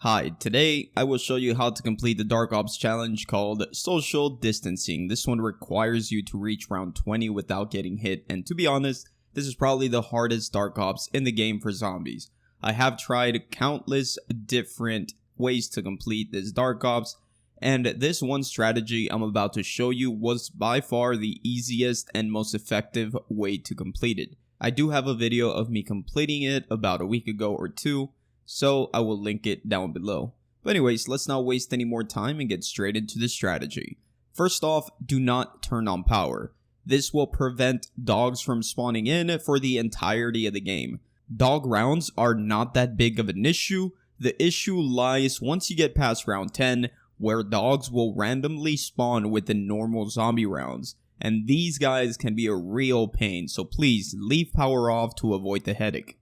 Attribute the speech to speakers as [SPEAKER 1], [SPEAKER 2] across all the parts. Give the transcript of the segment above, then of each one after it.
[SPEAKER 1] Hi, today I will show you how to complete the Dark Ops challenge called Social Distancing. This one requires you to reach round 20 without getting hit, and to be honest, this is probably the hardest Dark Ops in the game for zombies. I have tried countless different ways to complete this Dark Ops, and this one strategy I'm about to show you was by far the easiest and most effective way to complete it. I do have a video of me completing it about a week ago or two, so I will link it down below. But anyways, let's not waste any more time and get straight into the strategy. First off, do not turn on power. This will prevent dogs from spawning in for the entirety of the game. Dog rounds are not that big of an issue. The issue lies once you get past round 10, where dogs will randomly spawn with the normal zombie rounds. And these guys can be a real pain, so please leave power off to avoid the headache.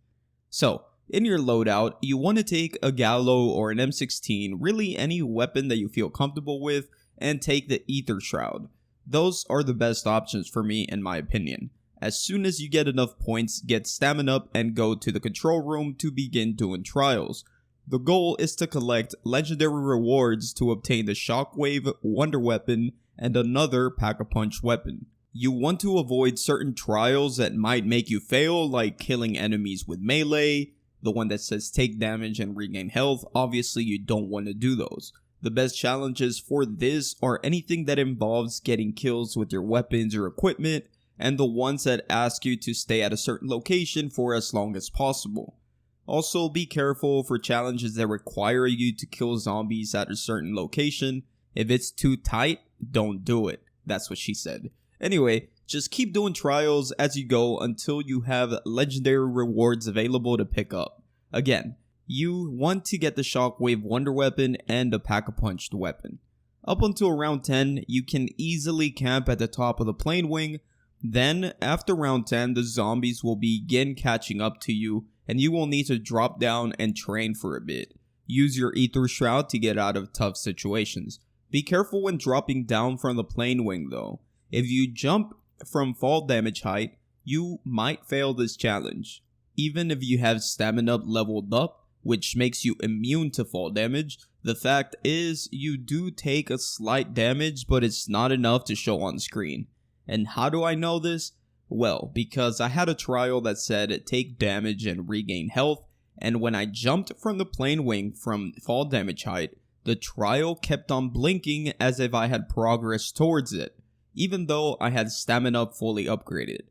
[SPEAKER 1] So, in your loadout, you want to take a Gallo or an M16, really any weapon that you feel comfortable with, and take the Ether Shroud. Those are the best options for me in my opinion. As soon as you get enough points, get stamina up and go to the control room to begin doing trials. The goal is to collect legendary rewards to obtain the Shockwave Wonder Weapon and another Pack-a-Punch weapon. You want to avoid certain trials that might make you fail, like killing enemies with melee. The one that says take damage and regain health, obviously you don't want to do those. The best challenges for this are anything that involves getting kills with your weapons or equipment, and the ones that ask you to stay at a certain location for as long as possible. Also, be careful for challenges that require you to kill zombies at a certain location. If it's too tight, don't do it. That's what she said. Anyway, just keep doing trials as you go until you have legendary rewards available to pick up. Again, you want to get the Shockwave Wonder Weapon and a Pack-a-Punch weapon. Up until round 10, you can easily camp at the top of the plane wing. Then, after round 10, the zombies will begin catching up to you, and you will need to drop down and train for a bit. Use your Ether Shroud to get out of tough situations. Be careful when dropping down from the plane wing though. If you jump from fall damage height, you might fail this challenge. Even if you have stamina leveled up, which makes you immune to fall damage, the fact is you do take a slight damage, but it's not enough to show on screen. And how do I know this? Well, because I had a trial that said take damage and regain health, and when I jumped from the plane wing from fall damage height, the trial kept on blinking as if I had progressed towards it, even though I had stamina fully upgraded.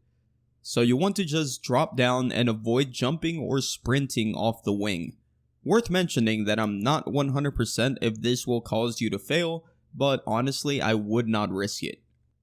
[SPEAKER 1] So you want to just drop down and avoid jumping or sprinting off the wing. Worth mentioning that I'm not 100% if this will cause you to fail, but honestly I would not risk it.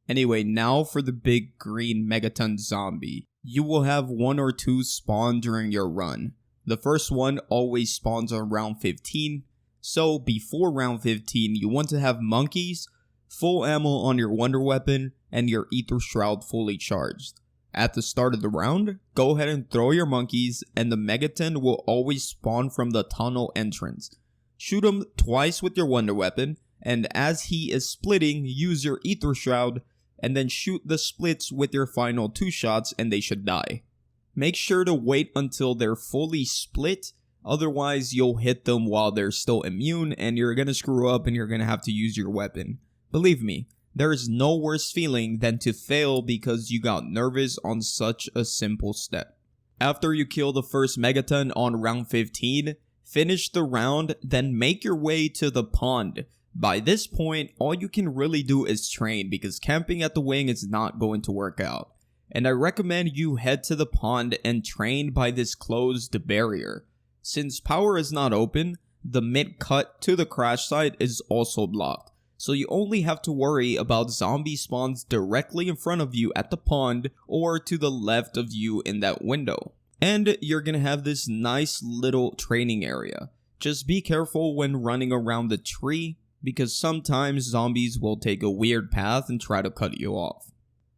[SPEAKER 1] Anyway, now for the big green megaton zombie. You will have one or two spawn during your run. The first one always spawns on round 15, so before round 15 you want to have monkeys, full ammo on your wonder weapon, and your Ether Shroud fully charged. At the start of the round, go ahead and throw your monkeys, and the megaton will always spawn from the tunnel entrance. Shoot him twice with your wonder weapon, and as he is splitting, use your Ether Shroud, and then shoot the splits with your final 2 shots and they should die. Make sure to wait until they're fully split, otherwise you'll hit them while they're still immune and you're gonna screw up and you're gonna have to use your weapon. Believe me, there is no worse feeling than to fail because you got nervous on such a simple step. After you kill the first megaton on round 15, finish the round, then make your way to the pond. By this point, all you can really do is train because camping at the wing is not going to work out. And I recommend you head to the pond and train by this closed barrier. Since power is not open, the mid-cut to the crash site is also blocked. So you only have to worry about zombie spawns directly in front of you at the pond or to the left of you in that window. And you're gonna have this nice little training area. Just be careful when running around the tree because sometimes zombies will take a weird path and try to cut you off.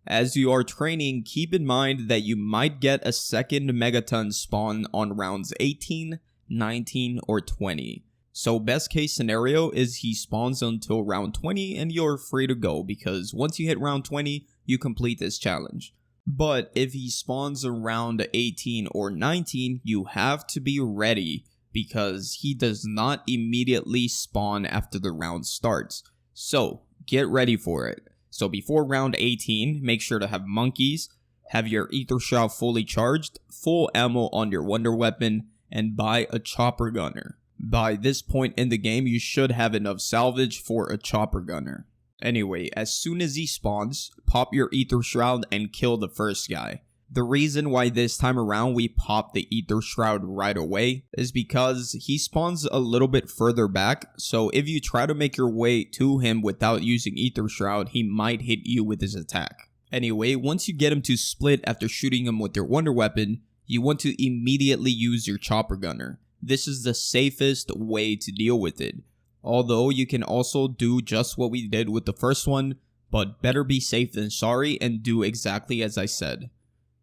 [SPEAKER 1] As you are training, keep in mind that you might get a second megaton spawn on rounds 18, 19, or 20. So best case scenario is he spawns until round 20 and you're free to go because once you hit round 20, you complete this challenge. But if he spawns around 18 or 19, you have to be ready because he does not immediately spawn after the round starts. So get ready for it. So before round 18, make sure to have monkeys, have your ether shroud fully charged, full ammo on your wonder weapon, and buy a chopper gunner. By this point in the game, you should have enough salvage for a chopper gunner. Anyway, as soon as he spawns, pop your ether shroud and kill the first guy. The reason why this time around we pop the ether shroud right away is because he spawns a little bit further back, so if you try to make your way to him without using ether shroud, he might hit you with his attack. Anyway, once you get him to split after shooting him with your wonder weapon, you want to immediately use your chopper gunner. This is the safest way to deal with it. Although you can also do just what we did with the first one, but better be safe than sorry and do exactly as I said.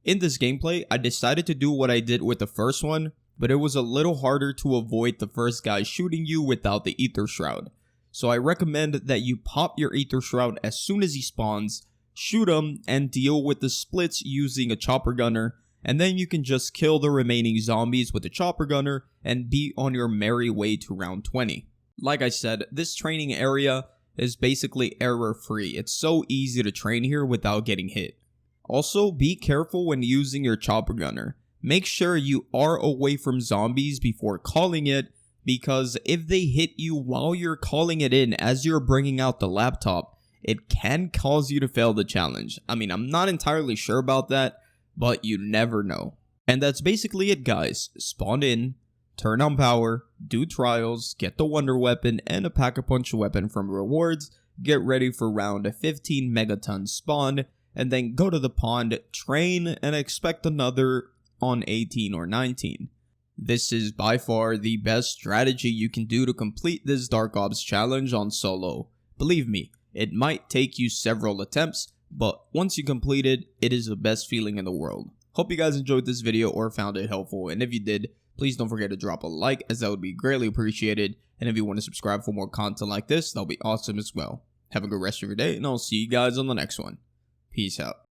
[SPEAKER 1] In this gameplay, I decided to do what I did with the first one, but it was a little harder to avoid the first guy shooting you without the ether shroud. So I recommend that you pop your ether shroud as soon as he spawns, shoot him, and deal with the splits using a chopper gunner, and then you can just kill the remaining zombies with the chopper gunner and be on your merry way to round 20. Like I said, this training area is basically error free. It's so easy to train here without getting hit. Also, be careful when using your chopper gunner. Make sure you are away from zombies before calling it, because if they hit you while you're calling it in as you're bringing out the laptop, it can cause you to fail the challenge. I mean, I'm not entirely sure about that, but you never know. And that's basically it, guys. Spawn in, turn on power, do trials, get the wonder weapon and a pack-a-punch weapon from rewards, get ready for round 15 megaton spawn, and then go to the pond, train, and expect another on 18 or 19. This is by far the best strategy you can do to complete this Dark Ops challenge on solo. Believe me, it might take you several attempts, but once you complete it, it is the best feeling in the world. Hope you guys enjoyed this video or found it helpful, and if you did, please don't forget to drop a like, as that would be greatly appreciated, and if you want to subscribe for more content like this, that'll be awesome as well. Have a good rest of your day, and I'll see you guys on the next one. Peace out.